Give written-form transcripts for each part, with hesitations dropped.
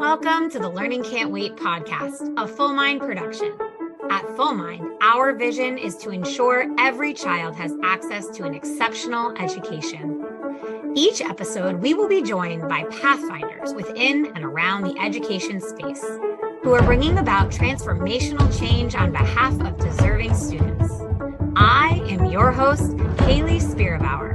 Welcome to the Learning Can't Wait podcast, a Full Mind production. At Full Mind, our vision is to ensure every child has access to an exceptional education. Each episode, we will be joined by pathfinders within and around the education space who are bringing about transformational change on behalf of deserving students. I am your host, Hayley Spira-Bauer.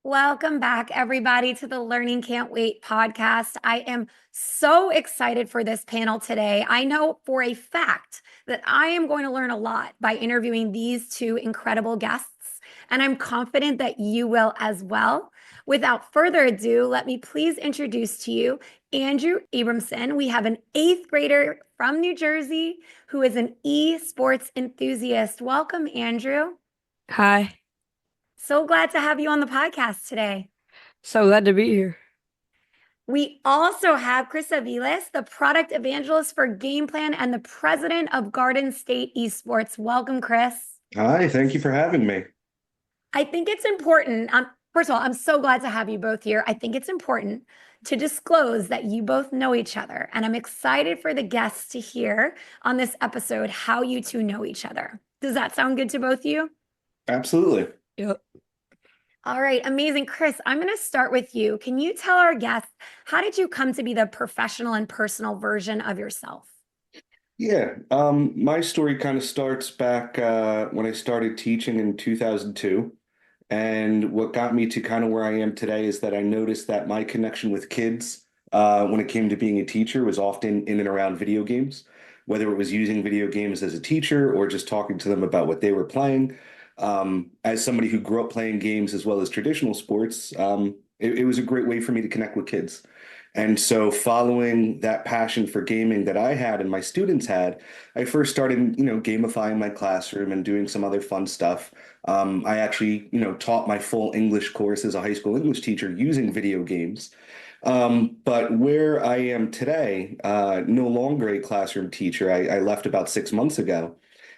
Welcome back, everybody, to the Learning Can't Wait podcast. I am so excited for this panel today. I know for a fact that I am going to learn a lot by interviewing these two incredible guests, and I'm confident that you will as well. Without further ado, let me please introduce to you Andrew Abramson. We have an 8th grader from New Jersey who is an esports enthusiast. Welcome, Andrew. Hi. So glad to have you on the podcast today. So glad to be here. We also have Chris Aviles, the product evangelist for Game Plan and the president of Garden State Esports. Welcome, Chris. Hi, thank you for having me. I think it's important. First of all, I'm so glad to have you both here. I think it's important to disclose that you both know each other. And I'm excited for the guests to hear on this episode how you two know each other. Does that sound good to both of you? Absolutely. Yep. All right, amazing. Chris, I'm going to start with you. Can you tell our guests, how did you come to be the professional and personal version of yourself? Yeah, my story kind of starts back when I started teaching in 2002. And what got me to kind of where I am today is that I noticed that my connection with kids when it came to being a teacher was often in and around video games, whether it was using video games as a teacher or just talking to them about what they were playing. As somebody who grew up playing games as well as traditional sports, it was a great way for me to connect with kids. And so following that passion for gaming that I had and my students had, I first started, gamifying my classroom and doing some other fun stuff. I actually, taught my full English course as a high school English teacher using video games. But where I am today, no longer a classroom teacher. I left about 6 months ago.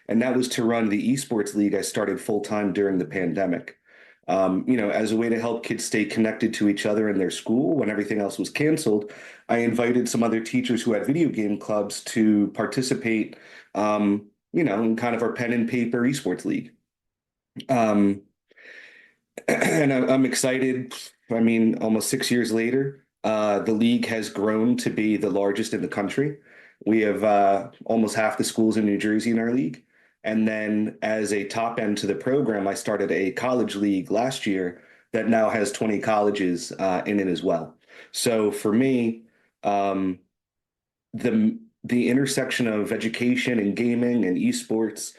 And that was to run the esports league I started full-time during the pandemic. As a way to help kids stay connected to each other in their school when everything else was canceled, I invited some other teachers who had video game clubs to participate, in kind of our pen and paper esports league. And I'm excited. I mean, almost 6 years later, the league has grown to be the largest in the country. We have almost half the schools in New Jersey in our league. And then as a top end to the program, I started a college league last year that now has 20 colleges in it as well. So for me, the intersection of education and gaming and esports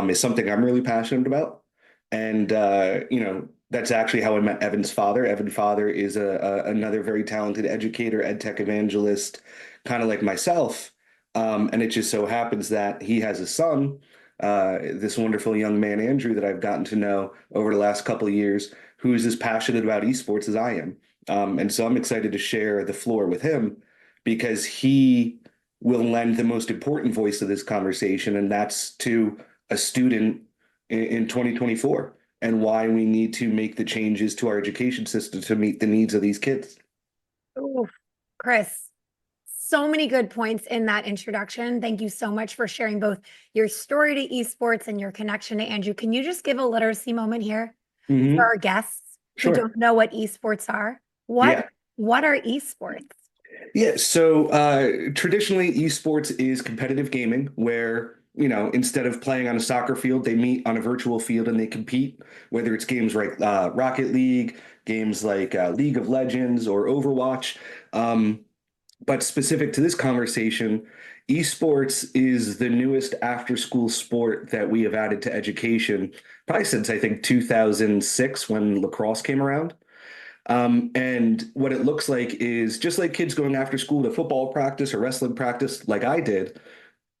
is something I'm really passionate about. And that's actually how I met Evan's father. Evan's father is another very talented educator, ed tech evangelist, kind of like myself. And it just so happens that he has a son, this wonderful young man, Andrew, that I've gotten to know over the last couple of years, who is as passionate about esports as I am. And so I'm excited to share the floor with him because he will lend the most important voice to this conversation, and that's to a student in 2024 and why we need to make the changes to our education system to meet the needs of these kids. Ooh, Chris, so many good points in that introduction. Thank you so much for sharing both your story to esports and your connection to Andrew. Can you just give a literacy moment here for our guests who don't know what esports are? What are esports? Yeah, so traditionally esports is competitive gaming where, instead of playing on a soccer field, they meet on a virtual field and they compete, whether it's games like Rocket League, games like League of Legends or Overwatch. But specific to this conversation, esports is the newest after-school sport that we have added to education, probably since I think 2006 when lacrosse came around. And what it looks like is just like kids going after school to football practice or wrestling practice, like I did,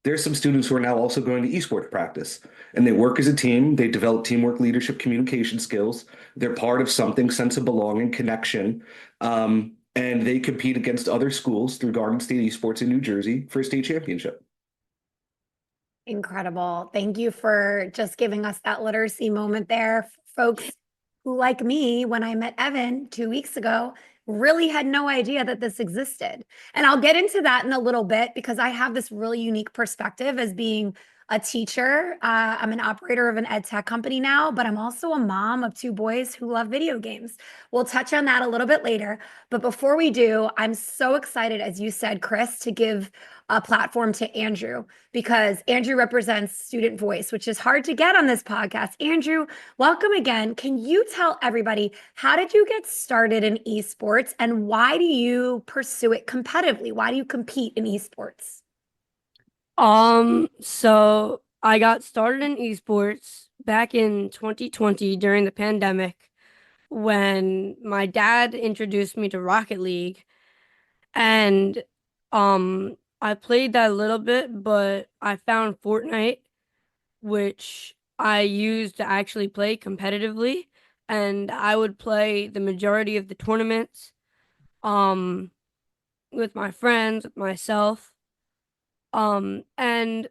there's some students who are now also going to esports practice. And they work as a team, they develop teamwork, leadership, communication skills. They're part of something, sense of belonging, connection. And they compete against other schools through Garden State Esports in New Jersey for a state championship. Incredible. Thank you for just giving us that literacy moment there. Folks who, like me, when I met Evan 2 weeks ago, really had no idea that this existed. And I'll get into that in a little bit because I have this really unique perspective as being a teacher. I'm an operator of an ed tech company now, but I'm also a mom of two boys who love video games. We'll touch on that a little bit later. But before we do, I'm so excited, as you said, Chris, to give a platform to Andrew because Andrew represents student voice, which is hard to get on this podcast. Andrew, welcome again. Can you tell everybody, how did you get started in esports and why do you pursue it competitively? Why do you compete in esports? So I got started in esports back in 2020 during the pandemic when my dad introduced me to Rocket League, and I played that a little bit, but I found Fortnite, which I used to actually play competitively, and I would play the majority of the tournaments um with my friends, with myself. And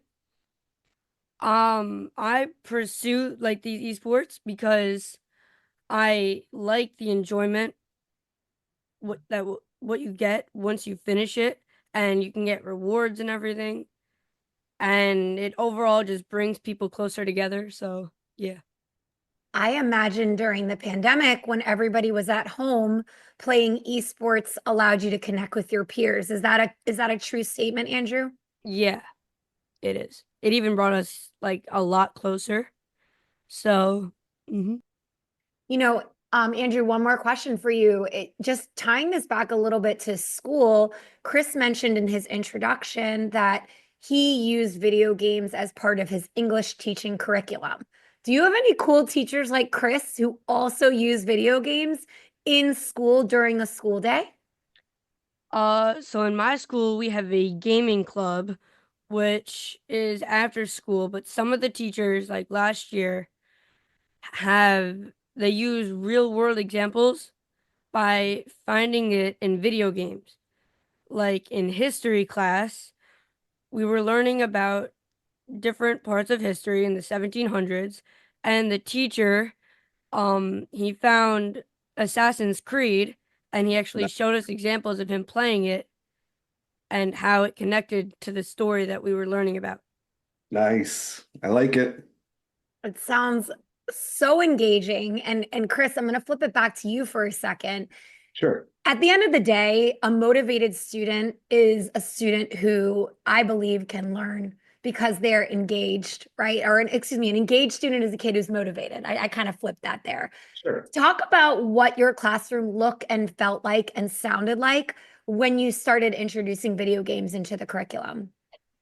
I pursue like these esports because I like the enjoyment what you get once you finish it, and you can get rewards and everything, and it overall just brings people closer together. So yeah. I imagine during the pandemic, when everybody was at home, playing esports allowed you to connect with your peers. Is that a true statement, Andrew? Yeah, it is. It even brought us like a lot closer. So mhm. Andrew, one more question for you. Just tying this back a little bit to school, Chris mentioned in his introduction that he used video games as part of his English teaching curriculum. Do you have any cool teachers like Chris who also use video games in school during the school day? So in my school we have a gaming club, which is after school, but some of the teachers, like last year, they use real world examples by finding it in video games. Like in history class, we were learning about different parts of history in the 1700s, and the teacher, he found Assassin's Creed, and he actually showed us examples of him playing it and how it connected to the story that we were learning about. Nice. I like it. It sounds so engaging. And Chris, I'm going to flip it back to you for a second. Sure. At the end of the day, a motivated student is a student who I believe can learn because they're engaged, right? Excuse me, an engaged student is a kid who's motivated. I kind of flipped that there. Sure. Talk about what your classroom looked and felt like and sounded like when you started introducing video games into the curriculum.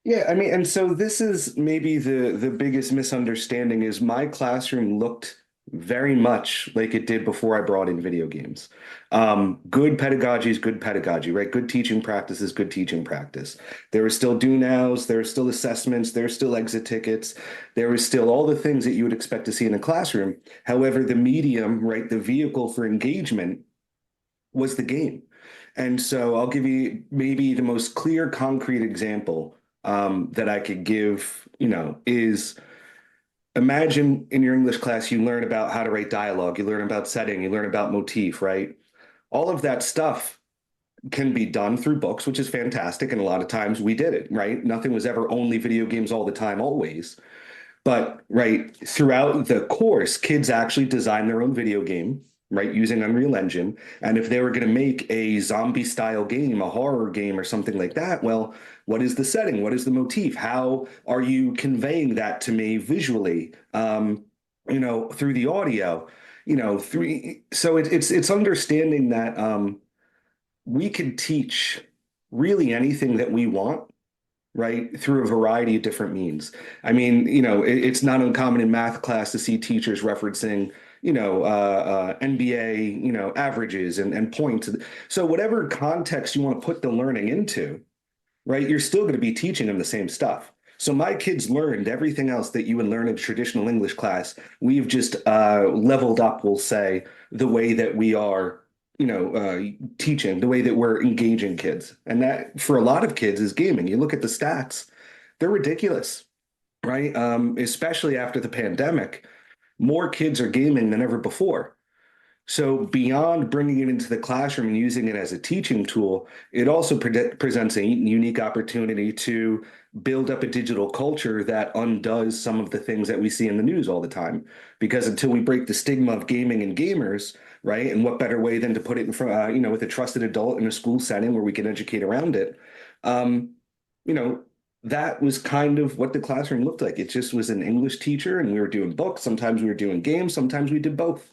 Yeah, I mean, and so this is maybe the biggest misunderstanding is my classroom looked very much like it did before I brought in video games. Good pedagogy is good pedagogy, right? Good teaching practice is good teaching practice. There were still do nows, there were still assessments, there were still exit tickets, there was still all the things that you would expect to see in a classroom. However, the medium, right, the vehicle for engagement was the game. And so I'll give you maybe the most clear, concrete example that I could give, is imagine in your English class, you learn about how to write dialogue, you learn about setting, you learn about motif, right? All of that stuff can be done through books, which is fantastic. And a lot of times we did it, right? Nothing was ever only video games all the time, always. But right throughout the course, kids actually design their own video game, right, using Unreal Engine. And if they were going to make a zombie style game, a horror game or something like that, well, what is the setting? What is the motif? How are you conveying that to me visually? Through the audio, so it's understanding that we can teach really anything that we want, right, through a variety of different means. I mean, it's not uncommon in math class to see teachers referencing, NBA, averages and points. So whatever context you want to put the learning into, right, you're still going to be teaching them the same stuff. So my kids learned everything else that you would learn in traditional English class. We've just leveled up, we'll say, the way that we are, teaching, the way that we're engaging kids. And that for a lot of kids is gaming. You look at the stats, they're ridiculous, right? Especially after the pandemic, more kids are gaming than ever before. So beyond bringing it into the classroom and using it as a teaching tool, it also presents a unique opportunity to build up a digital culture that undoes some of the things that we see in the news all the time. Because until we break the stigma of gaming and gamers, right? And what better way than to put it in front, with a trusted adult in a school setting where we can educate around it. Um, you know, that was kind of what the classroom looked like. It just was an English teacher, and we were doing books. Sometimes we were doing games. Sometimes we did both.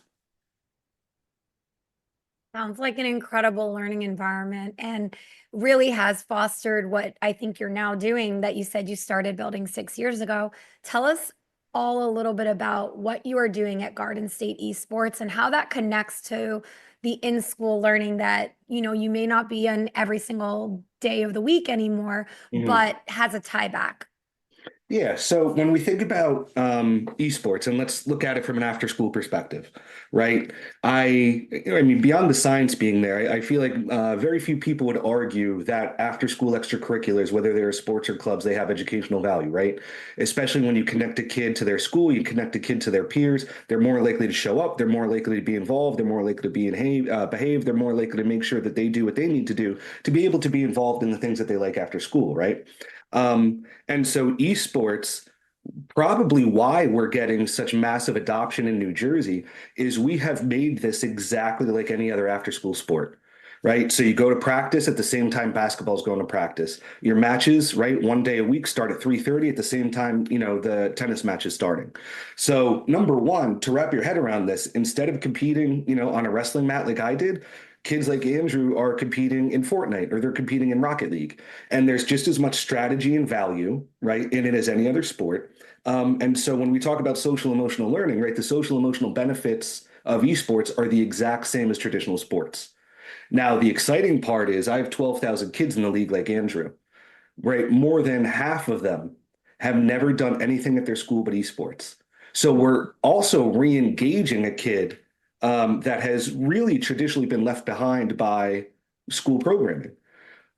Sounds like an incredible learning environment and really has fostered what I think you're now doing that you said you started building 6 years ago. Tell us all a little bit about what you are doing at Garden State Esports and how that connects to the in-school learning that, you may not be in every single day of the week anymore, Mhm. but has a tie back. Yeah, so when we think about esports, and let's look at it from an after-school perspective, right? I mean, beyond the science being there, I feel like very few people would argue that after-school extracurriculars, whether they're sports or clubs, they have educational value, right? Especially when you connect a kid to their school, you connect a kid to their peers, they're more likely to show up, they're more likely to be involved, they're more likely to behave, they're more likely to make sure that they do what they need to do to be able to be involved in the things that they like after school, right? And so esports, probably why we're getting such massive adoption in New Jersey is we have made this exactly like any other after school sport, right? So you go to practice at the same time basketball's going to practice. Your matches, right, one day a week start at 3:30 at the same time, the tennis match is starting. So number one, to wrap your head around this, instead of competing, on a wrestling mat like I did, kids like Andrew are competing in Fortnite or they're competing in Rocket League. And there's just as much strategy and value, right, in it as any other sport. And so when we talk about social emotional learning, right, the social emotional benefits of esports are the exact same as traditional sports. Now, the exciting part is I have 12,000 kids in the league like Andrew, right? More than half of them have never done anything at their school but esports. So we're also re-engaging a kid that has really traditionally been left behind by school programming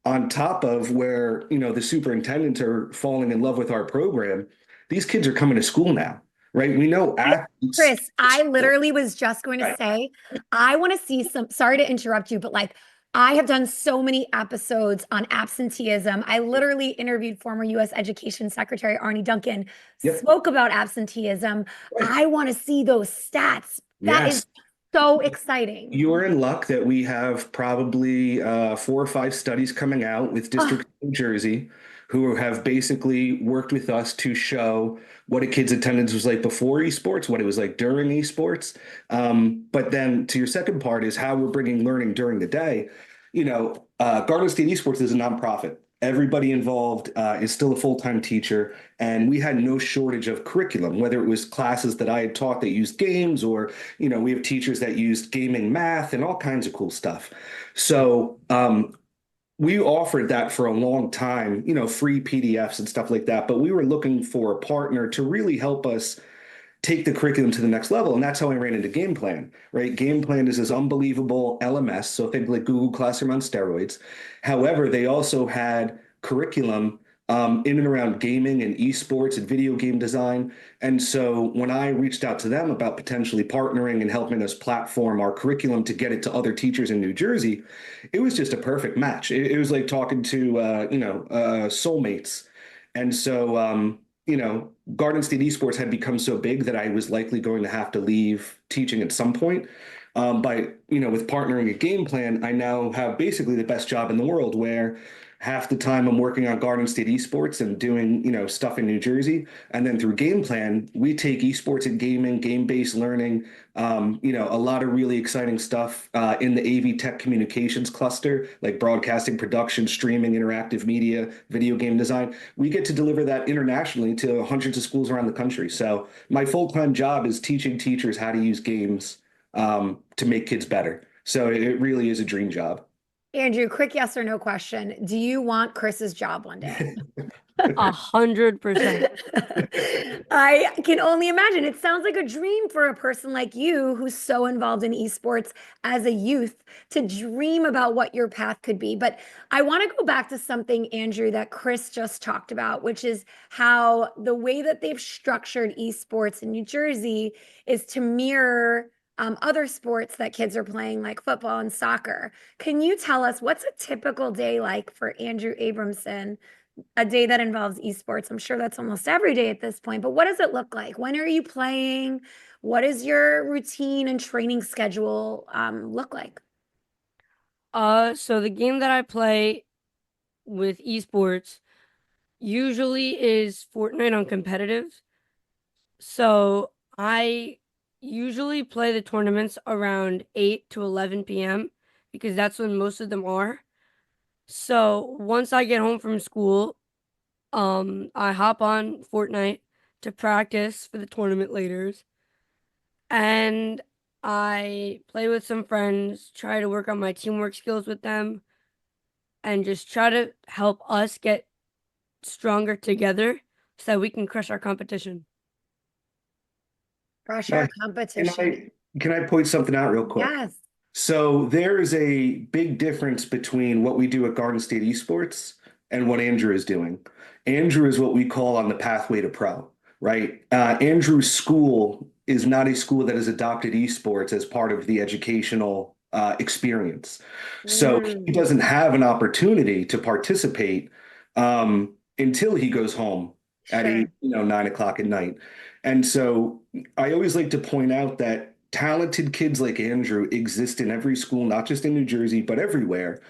on top of where, the superintendents are falling in love with our program. These kids are coming to school now, right? We know athletes. Chris, I literally was just going to Right. say, I want to see sorry to interrupt you, but like, I have done so many episodes on absenteeism. I literally interviewed former US Education Secretary Arnie Duncan, Yep. spoke about absenteeism. Right. I want to see those stats. That is Yes. so exciting. You're in luck that we have probably 4 or 5 studies coming out with Oh, districts in New Jersey who have basically worked with us to show what a kid's attendance was like before esports, what it was like during esports. But then to your second part is how we're bringing learning during the day. Garden State Esports is a nonprofit. Everybody involved is still a full-time teacher, and we had no shortage of curriculum, whether it was classes that I had taught that used games or we have teachers that used gaming math and all kinds of cool stuff. So we offered that for a long time, free PDFs and stuff like that. But we were looking for a partner to really help us take the curriculum to the next level. And that's how I ran into Game Plan, right? Game Plan is this unbelievable LMS. So think like Google Classroom on steroids. However, they also had curriculum in and around gaming and esports and video game design. And so when I reached out to them about potentially partnering and helping us platform our curriculum to get it to other teachers in New Jersey, it was just a perfect match. It was like talking to, soulmates. And so, Garden State Esports had become so big that I was likely going to have to leave teaching at some point. With partnering a Game Plan, I now have basically the best job in the world where half the time I'm working on Garden State Esports and doing, stuff in New Jersey. And then through Game Plan, we take esports and gaming, game-based learning, a lot of really exciting stuff in the AV tech communications cluster, like broadcasting, production, streaming, interactive media, video game design. We get to deliver that internationally to hundreds of schools around the country. So my full-time job is teaching teachers how to use games to make kids better. So it really is a dream job. Andrew, quick yes or no question. Do you want Chris's job one day? 100%. I can only imagine. It sounds like a dream for a person like you who's so involved in esports as a youth to dream about what your path could be. But I want to go back to something, Andrew, that Chris just talked about, which is how the way that they've structured esports in New Jersey is to mirror other sports that kids are playing, like football and soccer. Can you tell us what's a typical day like for Andrew Abramson, a day that involves esports? I'm sure that's almost every day at this point, but what does it look like? When are you playing? What is your routine and training schedule look like? So the game that I play with esports usually is Fortnite on competitive. So I usually play the tournaments around 8 to 11 p.m. because that's when most of them are. So once I get home from school, I hop on Fortnite to practice for the tournament later, and I play with some friends, try to work on my teamwork skills with them, and just try to help us get stronger together so that we can crush our competition. Pressure, Can competition. can I point something out real quick? Yes. So there is a big difference between what we do at Garden State Esports and what Andrew is doing. Andrew is what we call on the pathway to pro, right? Andrew's school is not a school that has adopted esports as part of the educational experience. So he Mm, doesn't have an opportunity to participate until he goes home at sure. 9 o'clock at night. And so I always like to point out that talented kids like Andrew exist in every school, not just in New Jersey, but everywhere.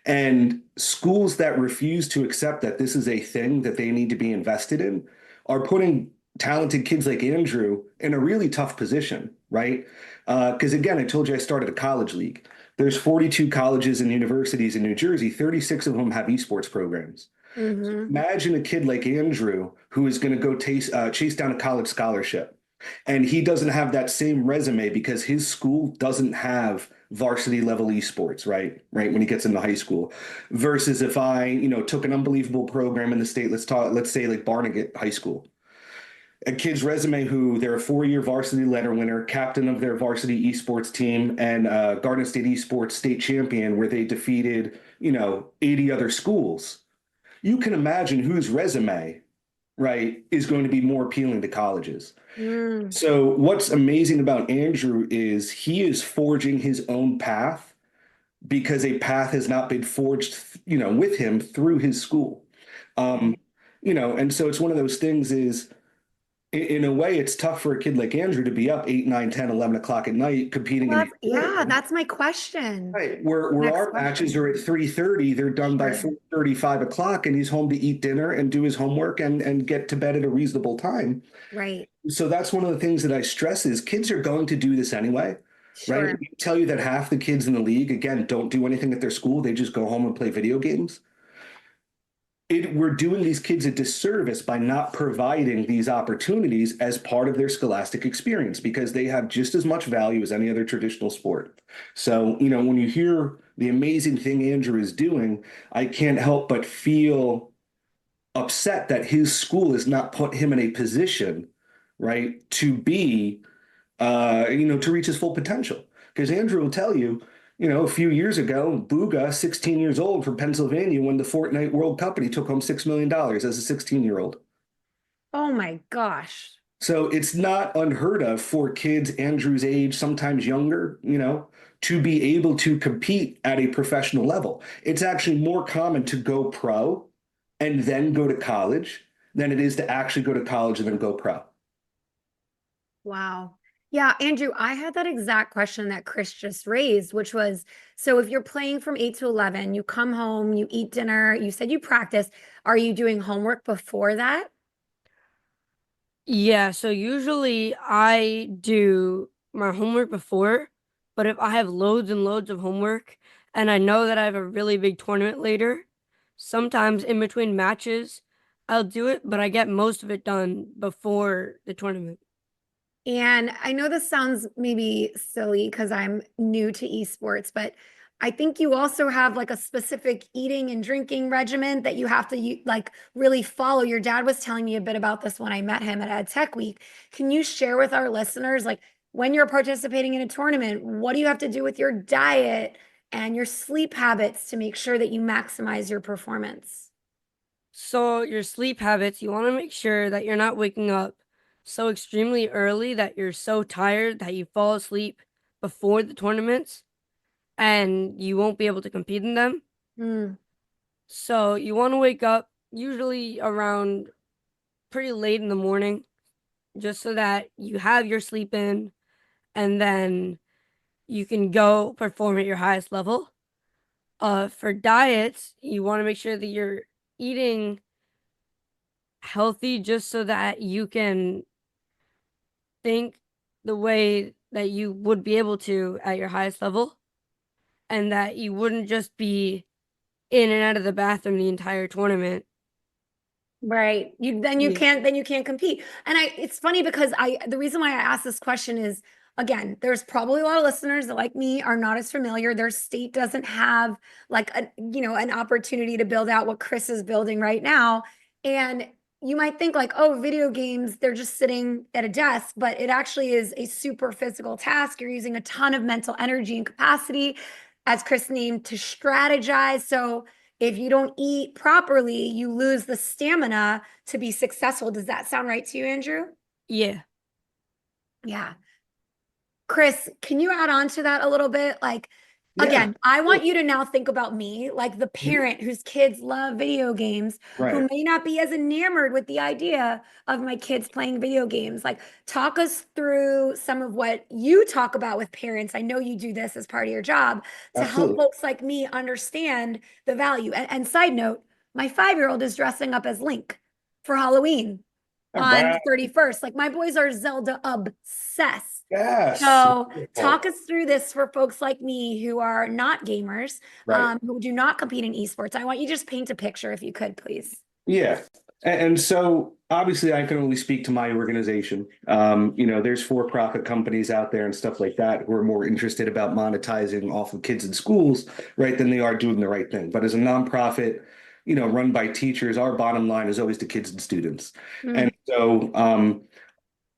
And schools that refuse to accept that this is a thing that they need to be invested in are putting talented kids like Andrew in a really tough position, right? Because again, I told you I started a college league. There's 42 colleges and universities in New Jersey, 36 of them have esports programs. Hmm. Imagine a kid like Andrew who is going to go chase down a college scholarship. And he doesn't have that same resume because his school doesn't have varsity level esports, right? Right. When he gets into high school. Versus if I, took an unbelievable program in the state, let's say like Barnegat High School. A kid's resume who they're a 4-year varsity letter winner, captain of their varsity esports team, and Garden State Esports state champion, where they defeated, 80 other schools. You can imagine whose resume, right, is going to be more appealing to colleges. Mm, So what's amazing about Andrew is he is forging his own path because a path has not been forged, with him through his school. Um, and so it's one of those things is in a way, it's tough for a kid like Andrew to be up 8, 9, 10, 11 o'clock at night competing well, in a yeah, tournament. that's my question. Right. Where Next our matches are question. at 3:30, they're done by Sure. 4:30, 5 o'clock, and he's home to eat dinner and do his homework and get to bed at a reasonable time. Right. So that's one of the things that I stress is kids are going to do this anyway, right? Sure. We tell you that half the kids in the league, again, don't do anything at their school. They just go home and play video games. We're doing these kids a disservice by not providing these opportunities as part of their scholastic experience because they have just as much value as any other traditional sport. So, when you hear the amazing thing Andrew is doing, I can't help but feel upset that his school has not put him in a position, right, to be, to reach his full potential. Because Andrew will tell you, a few years ago, Booga, 16 years old from Pennsylvania, won the Fortnite World Cup and he took home $6 million as a 16-year-old. Oh my gosh. So it's not unheard of for kids Andrew's age, sometimes younger, to be able to compete at a professional level. It's actually more common to go pro and then go to college than it is to actually go to college and then go pro. Wow. Yeah, Andrew, I had that exact question that Chris just raised, which was, so if you're playing from 8 to 11, you come home, you eat dinner, you said you practice. Are you doing homework before that? Yeah, so usually I do my homework before, but if I have loads and loads of homework and I know that I have a really big tournament later, sometimes in between matches, I'll do it, but I get most of it done before the tournament. And I know this sounds maybe silly because I'm new to esports, but I think you also have like a specific eating and drinking regimen that you have to like really follow. Your dad was telling me a bit about this when I met him at Ed Tech Week. Can you share with our listeners, like when you're participating in a tournament, what do you have to do with your diet and your sleep habits to make sure that you maximize your performance? So, your sleep habits, you want to make sure that you're not waking up so extremely early that you're so tired that you fall asleep before the tournaments and you won't be able to compete in them. Mm. So you want to wake up usually around pretty late in the morning just so that you have your sleep in and then you can go perform at your highest level. For diets, you want to make sure that you're eating healthy just so that you can think the way that you would be able to at your highest level and that you wouldn't just be in and out of the bathroom the entire tournament. Right. Yeah. Then you can't compete. And it's funny because the reason why I asked this question is, again, there's probably a lot of listeners that like me are not as familiar. Their state doesn't have like an opportunity to build out what Chris is building right now. And you might think like, oh, video games, they're just sitting at a desk, but it actually is a super physical task. You're using a ton of mental energy and capacity, as Chris named, to strategize. So if you don't eat properly, you lose the stamina to be successful. Does that sound right to you, Andrew? Yeah. Yeah. Chris, can you add on to that a little bit? Like, Yeah. again, I want you to now think about me, like the parent whose kids love video games, Right. who may not be as enamored with the idea of my kids playing video games. Like, talk us through some of what you talk about with parents. I know you do this as part of your job to help Absolutely. folks like me understand the value. And side note, my 5-year-old is dressing up as Link for Halloween All on right. the 31st. Like, my boys are Zelda obsessed. Yes. So talk Wonderful. us through this for folks like me who are not gamers, Right. who do not compete in esports. I want you to just paint a picture if you could, please. Yeah. And so obviously I can only speak to my organization. There's for-profit companies out there and stuff like that who are more interested about monetizing off of kids in schools, right, than they are doing the right thing. But as a nonprofit, run by teachers, our bottom line is always the kids and students. And Mm. so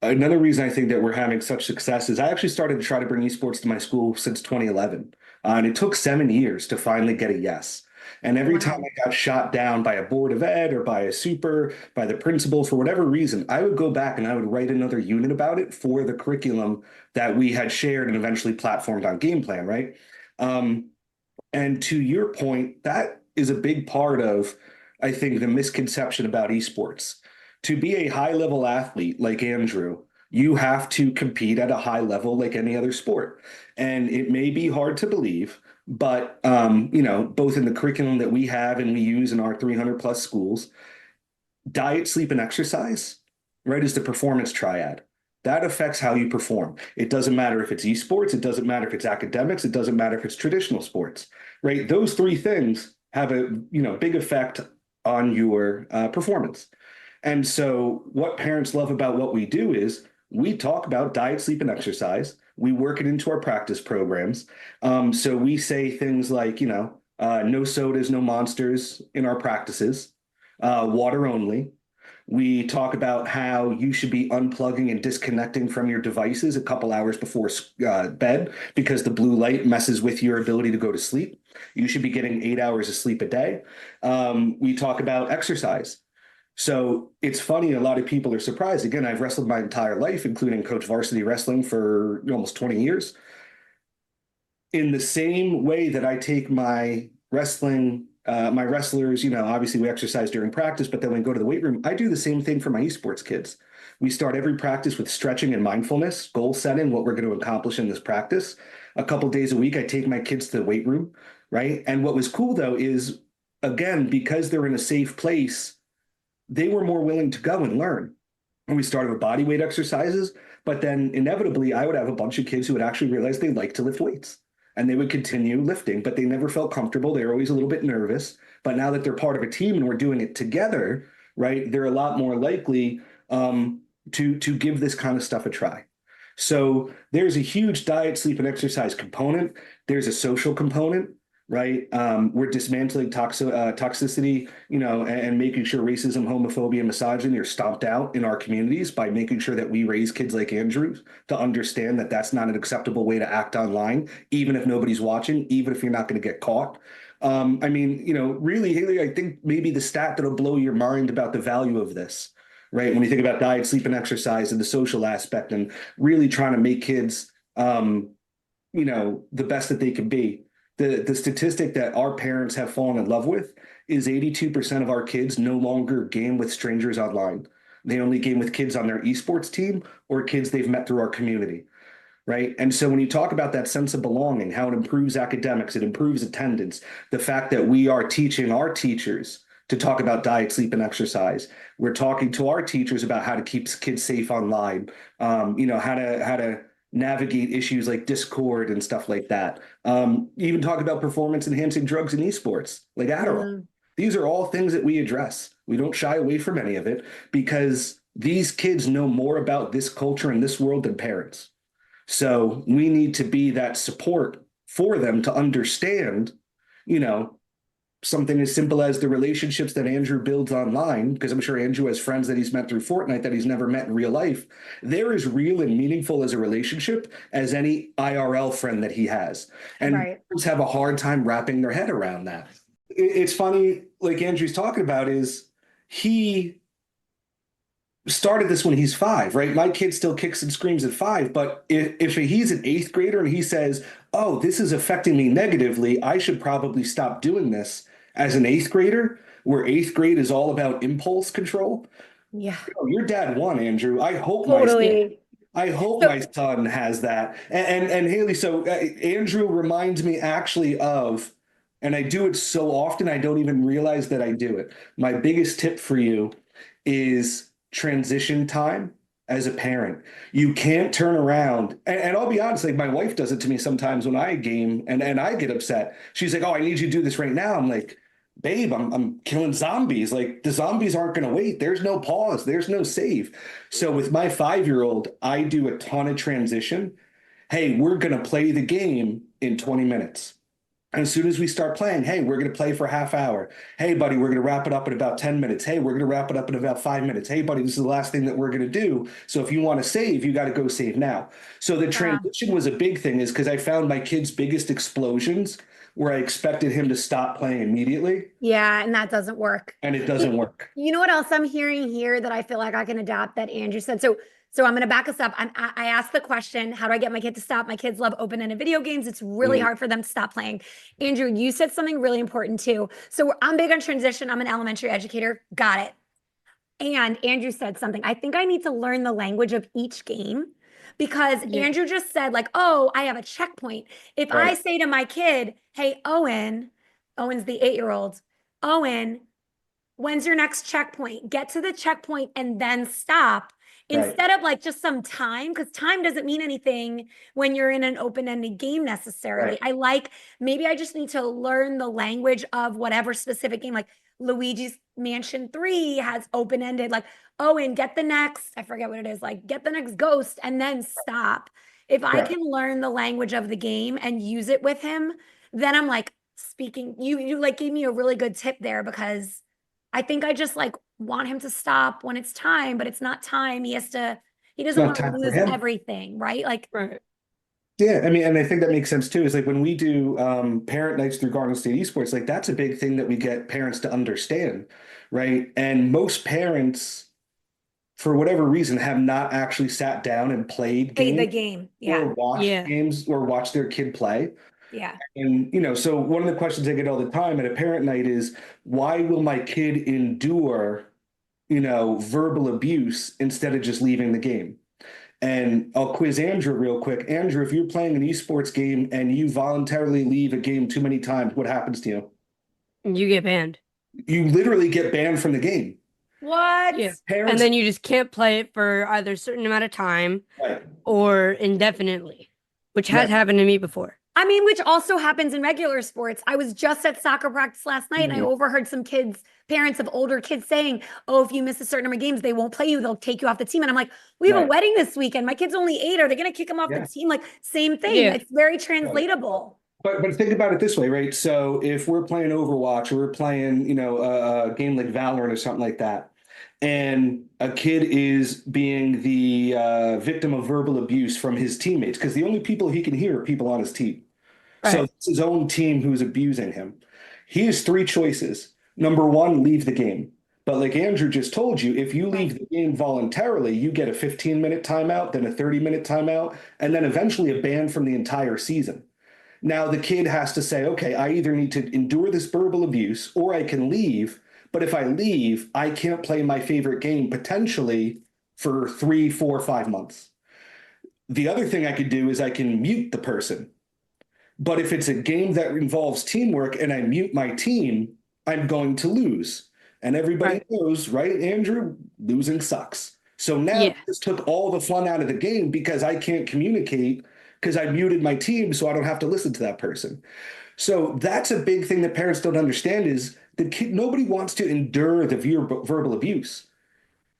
another reason I think that we're having such success is I actually started to try to bring esports to my school since 2011. And it took 7 years to finally get a yes. And every time Wow. I got shot down by a board of ed or by a super, by the principal, for whatever reason, I would go back and I would write another unit about it for the curriculum that we had shared and eventually platformed on Game Plan, right? Um, and to your point, that is a big part of, I think, the misconception about esports. To be a high level athlete like Andrew, you have to compete at a high level like any other sport. And it may be hard to believe, but both in the curriculum that we have and we use in our 300 plus schools, diet, sleep, and exercise, right, is the performance triad. That affects how you perform. It doesn't matter if it's esports, it doesn't matter if it's academics, it doesn't matter if it's traditional sports, right? Those three things have a big effect on your performance. And so, what parents love about what we do is we talk about diet, sleep, and exercise. We work it into our practice programs. So we say things like, no sodas, no monsters in our practices, water only. We talk about how you should be unplugging and disconnecting from your devices a couple hours before bed because the blue light messes with your ability to go to sleep. You should be getting 8 hours of sleep a day. We talk about exercise. So it's funny, a lot of people are surprised. Again, I've wrestled my entire life, including coach varsity wrestling for almost 20 years. In the same way that I take my wrestlers, obviously we exercise during practice, but then when we go to the weight room, I do the same thing for my esports kids. We start every practice with stretching and mindfulness, goal setting, what we're going to accomplish in this practice. A couple days a week, I take my kids to the weight room, right? And what was cool though is, again, because they're in a safe place, they were more willing to go and learn. And we started with body weight exercises, but then inevitably I would have a bunch of kids who would actually realize they like to lift weights and they would continue lifting, but they never felt comfortable. They were always a little bit nervous. But now that they're part of a team and we're doing it together, right, they're a lot more likely to give this kind of stuff a try. So there's a huge diet, sleep, and exercise component. There's a social component, right? We're dismantling toxicity, and making sure racism, homophobia, and misogyny are stomped out in our communities by making sure that we raise kids like Andrew to understand that that's not an acceptable way to act online, even if nobody's watching, even if you're not going to get caught. Really, Hayley, I think maybe the stat that'll blow your mind about the value of this, right? When you think about diet, sleep, and exercise and the social aspect and really trying to make kids the best that they can be. The statistic that our parents have fallen in love with is 82% of our kids no longer game with strangers online. They only game with kids on their esports team or kids they've met through our community, right? And so when you talk about that sense of belonging, how it improves academics, it improves attendance, the fact that we are teaching our teachers to talk about diet, sleep, and exercise. We're talking to our teachers about how to keep kids safe online, how to navigate issues like Discord and stuff like that. Even talk about performance enhancing drugs in esports, like Adderall. Mm. These are all things that we address. We don't shy away from any of it because these kids know more about this culture and this world than parents. So we need to be that support for them to understand, you know, something as simple as the relationships that Andrew builds online, because I'm sure Andrew has friends that he's met through Fortnite that he's never met in real life. They're as real and meaningful as a relationship as any IRL friend that he has. And Right. parents have a hard time wrapping their head around that. It's funny, like Andrew's talking about, is he started this when he's 5, right? My kid still kicks and screams at 5, but if he's an 8th grader and he says, oh, this is affecting me negatively, I should probably stop doing this as an 8th grader, where 8th grade is all about impulse control. Yeah. Your dad won, Andrew. Totally. I hope So my son has that. And Hayley, so Andrew reminds me actually of, and I do it so often, I don't even realize that I do it. My biggest tip for you is transition time as a parent. You can't turn around. And I'll be honest, like my wife does it to me sometimes when I game and I get upset. She's like, oh, I need you to do this right now. I'm like, babe, I'm killing zombies. Like the zombies aren't going to wait. There's no pause. There's no save. So with my 5-year-old, I do a ton of transition. Hey, we're going to play the game in 20 minutes. And as soon as we start playing, hey, we're going to play for a half hour. Hey, buddy, we're going to wrap it up in about 10 minutes. Hey, we're going to wrap it up in about 5 minutes. Hey, buddy, this is the last thing that we're going to do. So if you want to save, you got to go save now. So the transition was a big thing, is because I found my kid's biggest explosions where I expected him to stop playing immediately, yeah, and that doesn't work. and it doesn't work. You know what else I'm hearing here that I feel like I can adapt that Andrew said? So I'm going to back us up. I asked the question, how do I get my kid to stop? My kids love open-ended video games. It's really hard for them to stop playing. Andrew, you said something really important too. So I'm big on transition. I'm an elementary educator. Got it. And Andrew said something. I think I need to learn the language of each game, because Andrew just said like, oh, I have a checkpoint. If I say to my kid, hey, Owen's the 8-year-old, Owen, when's your next checkpoint? Get to the checkpoint and then stop. Instead of like just some time, because time doesn't mean anything when you're in an open-ended game necessarily. Maybe I just need to learn the language of whatever specific game, like Luigi's Mansion 3 has open-ended, like, oh, and get the next, I forget what it is, like get the next ghost and then stop. If I can learn the language of the game and use it with him, then I'm like speaking, you like gave me a really good tip there, because I think I just like want him to stop when it's time, but it's not time. He doesn't want to lose everything, right? Like, Yeah, I mean, and I think that makes sense too. Is like when we do parent nights through Garden State Esports, like that's a big thing that we get parents to understand, right? And most parents, for whatever reason, have not actually sat down and played the game. Yeah. or watched games or watched their kid play. Yeah. And, so one of the questions I get all the time at a parent night is, why will my kid endure, verbal abuse instead of just leaving the game? And I'll quiz Andrew real quick. Andrew, if you're playing an esports game and you voluntarily leave a game too many times, what happens to you? You get banned. You literally get banned from the game. What? Yeah. Parents, and then you just can't play it for either a certain amount of time or indefinitely, which has happened to me before. I mean, which also happens in regular sports. I was just at soccer practice last night and I overheard some parents of older kids saying, oh, if you miss a certain number of games, they won't play you. They'll take you off the team. And I'm like, we have a wedding this weekend. My kid's only 8. Are they going to kick him off the team? Like, same thing. Yeah. It's very translatable. But think about it this way, right? So if we're playing Overwatch or we're playing, a game like Valorant or something like that, and a kid is being the victim of verbal abuse from his teammates, because the only people he can hear are people on his team. So it's his own team who's abusing him. He has 3 choices. Number 1, leave the game. But like Andrew just told you, if you leave Right. the game voluntarily, you get a 15-minute timeout, then a 30-minute timeout, and then eventually a ban from the entire season. Now the kid has to say, okay, I either need to endure this verbal abuse or I can leave. But if I leave, I can't play my favorite game potentially for 3, 4, 5 months. The other thing I could do is I can mute the person. But if it's a game that involves teamwork and I mute my team, I'm going to lose. And everybody Right. knows, right, Andrew? Losing sucks. So now Yeah. this took all the fun out of the game because I can't communicate because I muted my team so I don't have to listen to that person. So that's a big thing that parents don't understand is the kid, nobody wants to endure the verbal abuse,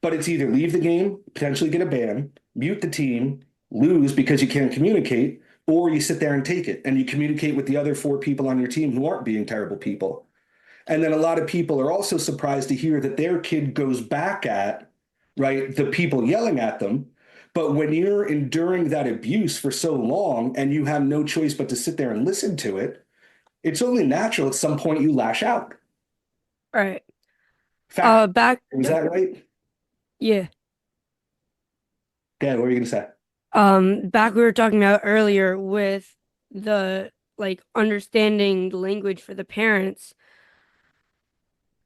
but it's either leave the game, potentially get a ban, mute the team, lose because you can't communicate, or you sit there and take it and you communicate with the other 4 people on your team who aren't being terrible people. And then a lot of people are also surprised to hear that their kid goes back at, right, the people yelling at them. But when you're enduring that abuse for so long and you have no choice but to sit there and listen to it, it's only natural at some point you lash out. Right. Fact, Back. is that right? Yeah. Dad, what were you going to say? Back we were talking about earlier with the like understanding the language for the parents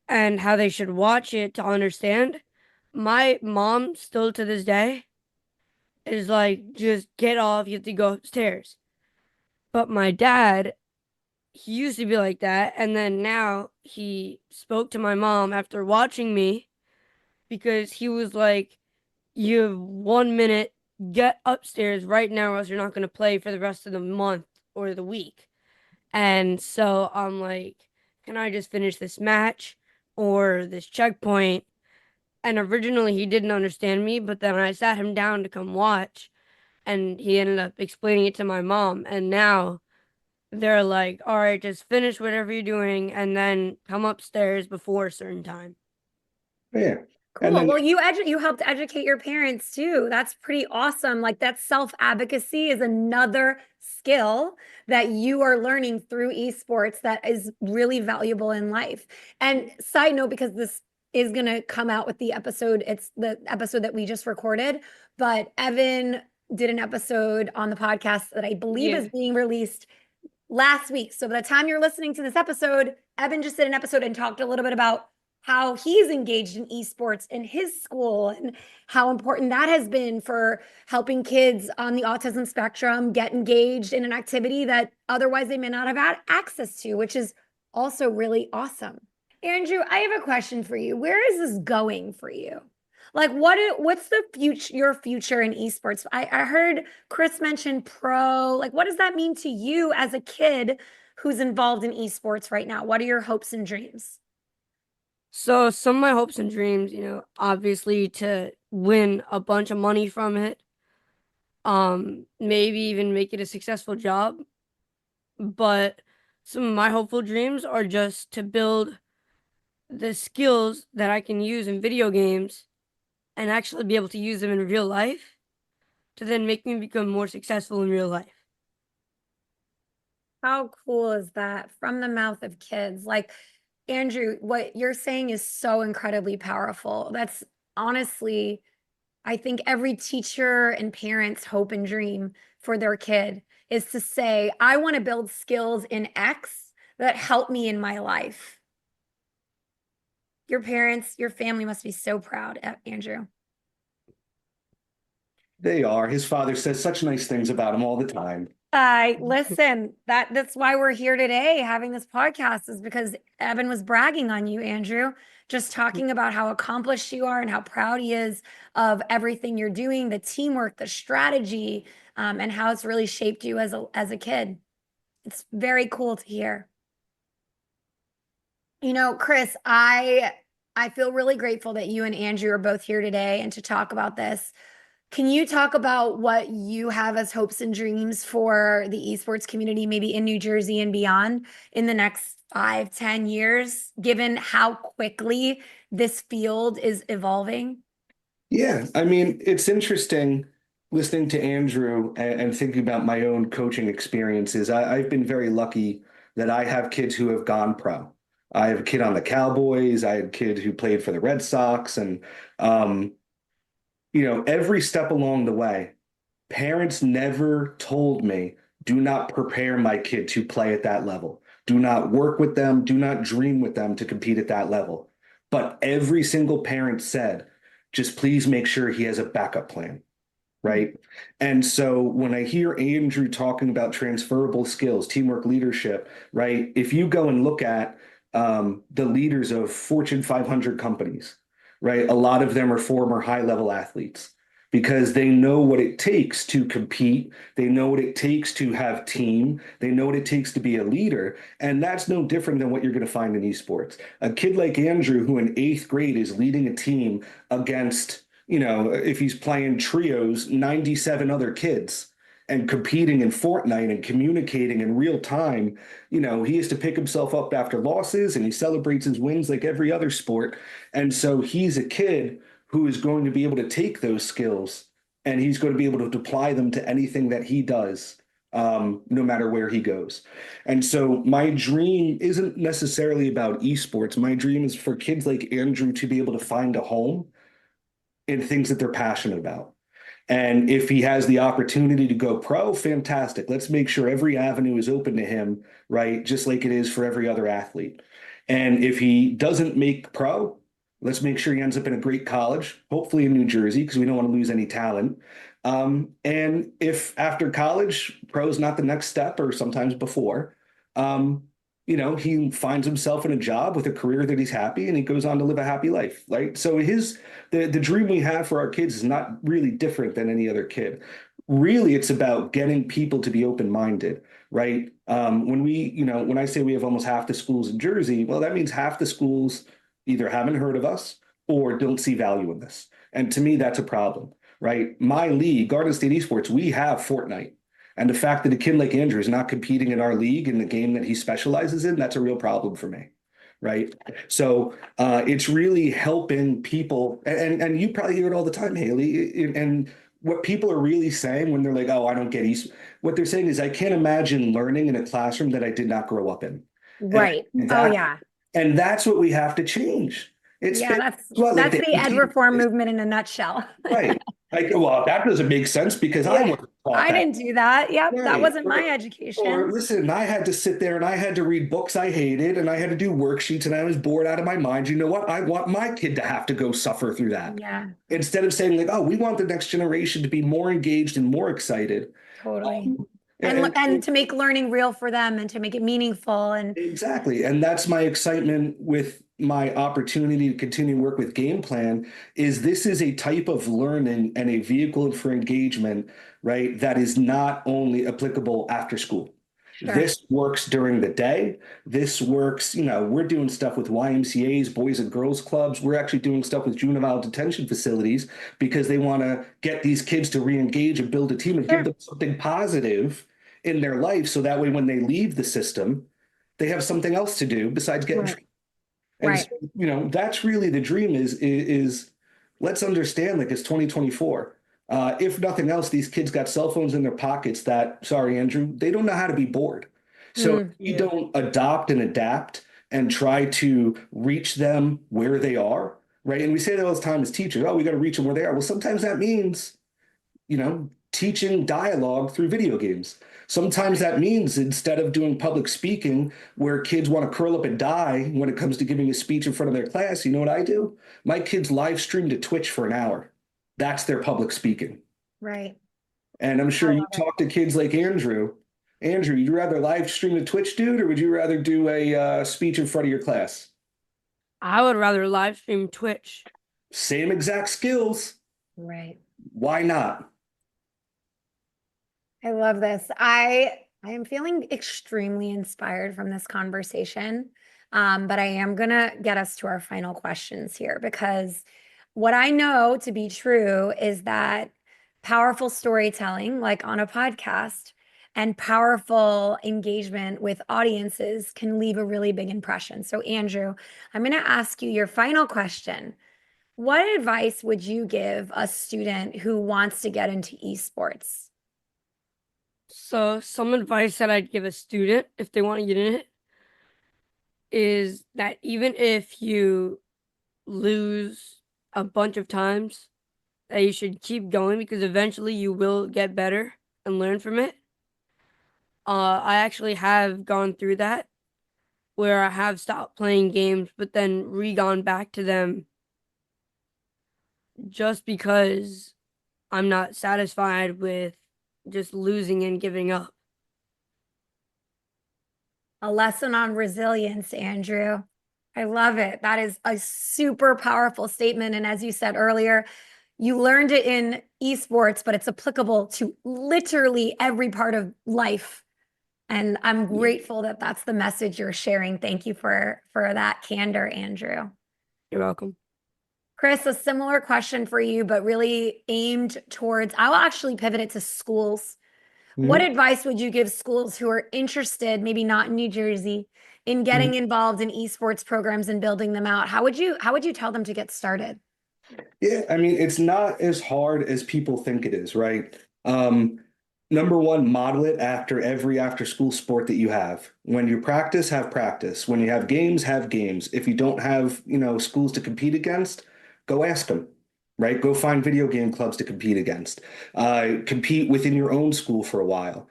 and how they should watch it to understand. My mom still to this day is like, just get off, you have to go upstairs. But my dad, he used to be like that, and then now he spoke to my mom after watching me because he was like, you have 1 minute, get upstairs right now, or else you're not going to play for the rest of the month or the week. And so I'm like, can I just finish this match or this checkpoint? And originally he didn't understand me, but then I sat him down to come watch, and he ended up explaining it to my mom. And now they're like, all right, just finish whatever you're doing and then come upstairs before a certain time. Yeah. And Cool. then, Well, you helped educate your parents too. That's pretty awesome. Like that self-advocacy is another skill that you are learning through esports that is really valuable in life. And side note, because this is going to come out with the episode, it's the episode that we just recorded, but Evan did an episode on the podcast that I believe is Yeah. being released last week. So by the time you're listening to this episode, Evan just did an episode and talked a little bit about how he's engaged in esports in his school and how important that has been for helping kids on the autism spectrum get engaged in an activity that otherwise they may not have had access to, which is also really awesome. Andrew, I have a question for you. Where is this going for you? Like what's the future, your future in esports? I heard Chris mention pro. Like what does that mean to you as a kid who's involved in esports right now? What are your hopes and dreams? So some of my hopes and dreams, obviously to win a bunch of money from it, maybe even make it a successful job. But some of my hopeful dreams are just to build the skills that I can use in video games and actually be able to use them in real life to then make me become more successful in real life. How cool is that from the mouth of kids? Like, Andrew, what you're saying is so incredibly powerful. That's honestly, I think every teacher and parent's hope and dream for their kid is to say, I want to build skills in X that help me in my life. Your parents, your family must be so proud, Andrew. they are. His father says such nice things about him all the time. I listen, that's why we're here today having this podcast is because Evan was bragging on you, Andrew, just talking about how accomplished you are and how proud he is of everything you're doing, the teamwork, the strategy, and how it's really shaped you as a kid. It's very cool to hear. Chris, I feel really grateful that you and Andrew are both here today and to talk about this. Can you talk about what you have as hopes and dreams for the esports community, maybe in New Jersey and beyond in the next 5, 10 years, given how quickly this field is evolving? Yeah, I mean, it's interesting listening to Andrew and thinking about my own coaching experiences. I've been very lucky that I have kids who have gone pro. I have a kid on the Cowboys. I had a kid who played for the Red Sox. And, um, every step along the way, parents never told me, do not prepare my kid to play at that level. Do not work with them. Do not dream with them to compete at that level. But every single parent said, just please make sure he has a backup plan, right? And so when I hear Andrew talking about transferable skills, teamwork, leadership, right? If you go and look at the leaders of Fortune 500 companies, right? A lot of them are former high-level athletes because they know what it takes to compete. They know what it takes to have team. They know what it takes to be a leader. And that's no different than what you're going to find in esports. A kid like Andrew, who in eighth grade is leading a team against, if he's playing trios, 97 other kids and competing in Fortnite and communicating in real time, he has to pick himself up after losses and he celebrates his wins like every other sport. And so he's a kid who is going to be able to take those skills and he's going to be able to apply them to anything that he does, no matter where he goes. And so my dream isn't necessarily about esports. My dream is for kids like Andrew to be able to find a home in things that they're passionate about. And if he has the opportunity to go pro, fantastic. Let's make sure every avenue is open to him, right? Just like it is for every other athlete. And if he doesn't make pro, let's make sure he ends up in a great college, hopefully in New Jersey, because we don't want to lose any talent. And if after college, pro is not the next step or sometimes before, um, he finds himself in a job with a career that he's happy and he goes on to live a happy life, right? So the dream we have for our kids is not really different than any other kid. Really, it's about getting people to be open-minded, right? When I say we have almost half the schools in Jersey, well, that means half the schools either haven't heard of us or don't see value in this. And to me, that's a problem, right? My league, Garden State Esports, we have Fortnite. And the fact that a kid like Andrew is not competing in our league in the game that he specializes in, that's a real problem for me. Right. So it's really helping people. And you probably hear it all the time, Hayley. And what people are really saying when they're like, oh, I don't get East, what they're saying is, I can't imagine learning in a classroom that I did not grow up in. Right. Oh, yeah. And that's what we have to change. It's Yeah, been that's what, like that's the the ed 18 reform movement in a nutshell. right. Like, well, that doesn't make sense because I Yeah. wasn't taught I that. didn't do that. Yep, that Right. wasn't my Or education. listen, I had to sit there and I had to read books I hated and I had to do worksheets and I was bored out of my mind. You know what? I want my kid to have to go suffer through that. Yeah, Instead of saying, like, oh, we want the next generation to be more engaged and more excited. totally. Um, And to make learning real for them and to make it meaningful and Exactly. And that's my excitement with my opportunity to continue to work with Game Plan is this is a type of learning and a vehicle for engagement, right, that is not only applicable after school. sure. This works during the day. This works, we're doing stuff with YMCA's, Boys and Girls Clubs. We're actually doing stuff with juvenile detention facilities because they want to get these kids to re-engage and build a team and give Sure. them something positive in their life. So that way, when they leave the system, they have something else to do besides getting Right. treated. And so, Right. that's really the dream is let's understand like it's 2024. If nothing else, these kids got cell phones in their pockets that, sorry, Andrew, they don't know how to be bored. So if we Yeah. don't adopt and adapt and try to reach them where they are, right? And we say that all the time as teachers, oh, we got to reach them where they are. Well, sometimes that means teaching dialogue through video games. Sometimes that means instead of doing public speaking where kids want to curl up and die when it comes to giving a speech in front of their class, you know what I do? My kids live stream to Twitch for an hour. That's their public speaking. Right. And I'm I sure you love it. talk to kids like Andrew. Andrew, you'd rather live stream to Twitch, dude, or would you rather do a speech in front of your class? I would rather live stream Twitch. Same exact skills. Right. Why not? I love this. I am feeling extremely inspired from this conversation. But I am gonna get us to our final questions here because what I know to be true is that powerful storytelling, like on a podcast, and powerful engagement with audiences can leave a really big impression. So, Andrew, I'm gonna ask you your final question. What advice would you give a student who wants to get into esports? So some advice that I'd give a student if they want to get in it is that even if you lose a bunch of times, that you should keep going because eventually you will get better and learn from it. I actually have gone through that where I have stopped playing games, but then re-gone back to them just because I'm not satisfied with just losing and giving up. A lesson on resilience, Andrew. I love it. That is a super powerful statement. And as you said earlier, you learned it in esports, but it's applicable to literally every part of life. And I'm grateful that that's the message you're sharing. Thank you for that candor, Andrew. You're welcome. Chris, a similar question for you, but really aimed towards, I'll actually pivot it to schools. What advice would you give schools who are interested, maybe not in New Jersey, in getting involved in esports programs and building them out? How would you tell them to get started? Yeah, I mean, it's not as hard as people think it is, right? Number one, model it after every after school sport that you have. When you practice, have practice. When you have games, have games. If you don't have, schools to compete against, go ask them, right? Go find video game clubs to compete against. Compete within your own school for a while.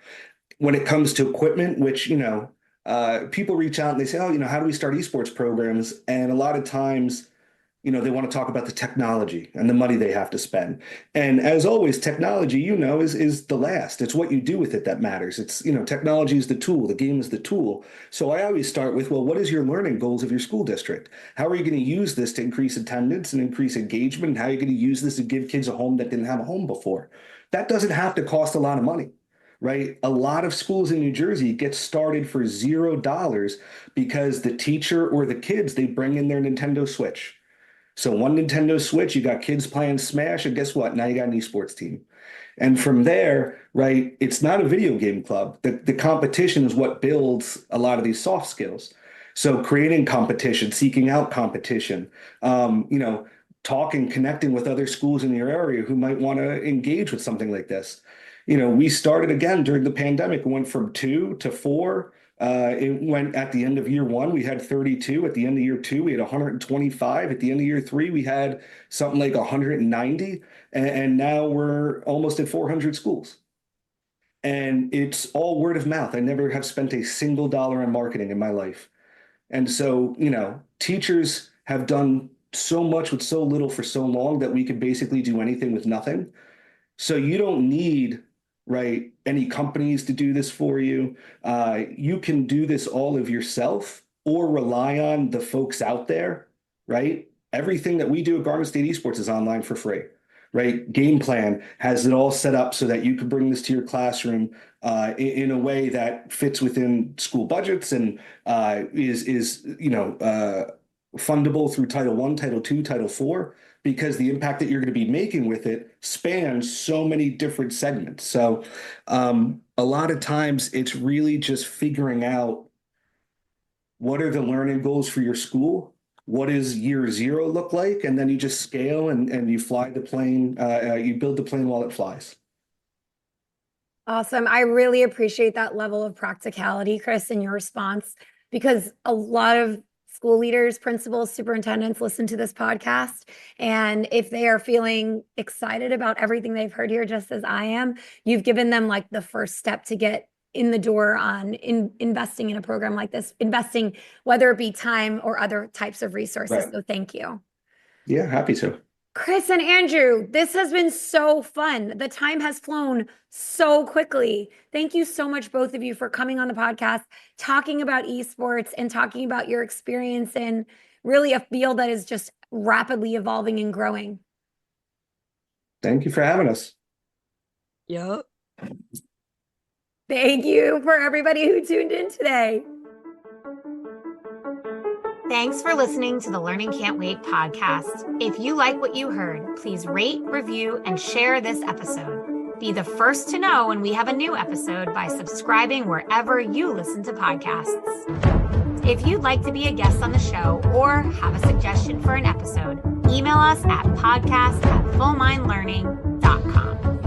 When it comes to equipment, which, people reach out and they say, oh, how do we start esports programs? And a lot of times, they want to talk about the technology and the money they have to spend. And as always, technology, is the last. It's what you do with it that matters. It's, technology is the tool, the game is the tool. So I always start with, well, what is your learning goals of your school district? How are you going to use this to increase attendance and increase engagement? And how are you going to use this to give kids a home that didn't have a home before? That doesn't have to cost a lot of money. Right? A lot of schools in New Jersey get started for $0 because the teacher or the kids, they bring in their Nintendo Switch. So one Nintendo Switch, you got kids playing Smash, and guess what? Now you got an esports team. And from there, right, it's not a video game club. The competition is what builds a lot of these soft skills. So creating competition, seeking out competition, talking, connecting with other schools in your area who might want to engage with something like this. We started again during the pandemic, went from 2 to 4. It went at the end of year 1, we had 32. At the end of year 2, we had 125. At the end of year 3, we had something like 190. And now we're almost at 400 schools. And it's all word of mouth. I never have spent a single dollar on marketing in my life. And so, teachers have done so much with so little for so long that we could basically do anything with nothing. So you don't need, right, any companies to do this for you. You can do this all of yourself or rely on the folks out there, right? Everything that we do at Garden State Esports is online for free, right? Game Plan has it all set up so that you can bring this to your classroom in a way that fits within school budgets and is fundable through Title I, Title II, Title IV. Because the impact that you're going to be making with it spans so many different segments. So a lot of times it's really just figuring out what are the learning goals for your school? What does year 0 look like? And then you just scale and you fly the plane, you build the plane while it flies. Awesome. I really appreciate that level of practicality, Chris, in your response, because a lot of school leaders, principals, superintendents listen to this podcast. And if they are feeling excited about everything they've heard here, just as I am, you've given them like the first step to get in the door on investing in a program like this, investing, whether it be time or other types of resources. Right. So thank you. Yeah, happy to. Chris and Andrew, this has been so fun. The time has flown so quickly. Thank you so much, both of you, for coming on the podcast, talking about esports and talking about your experience in really a field that is just rapidly evolving and growing. Thank you for having us. Yep. Thank you for everybody who tuned in today. Thanks for listening to the Learning Can't Wait podcast. If you like what you heard, please rate, review, and share this episode. Be the first to know when we have a new episode by subscribing wherever you listen to podcasts. If you'd like to be a guest on the show or have a suggestion for an episode, email us at podcast@fullmindlearning.com.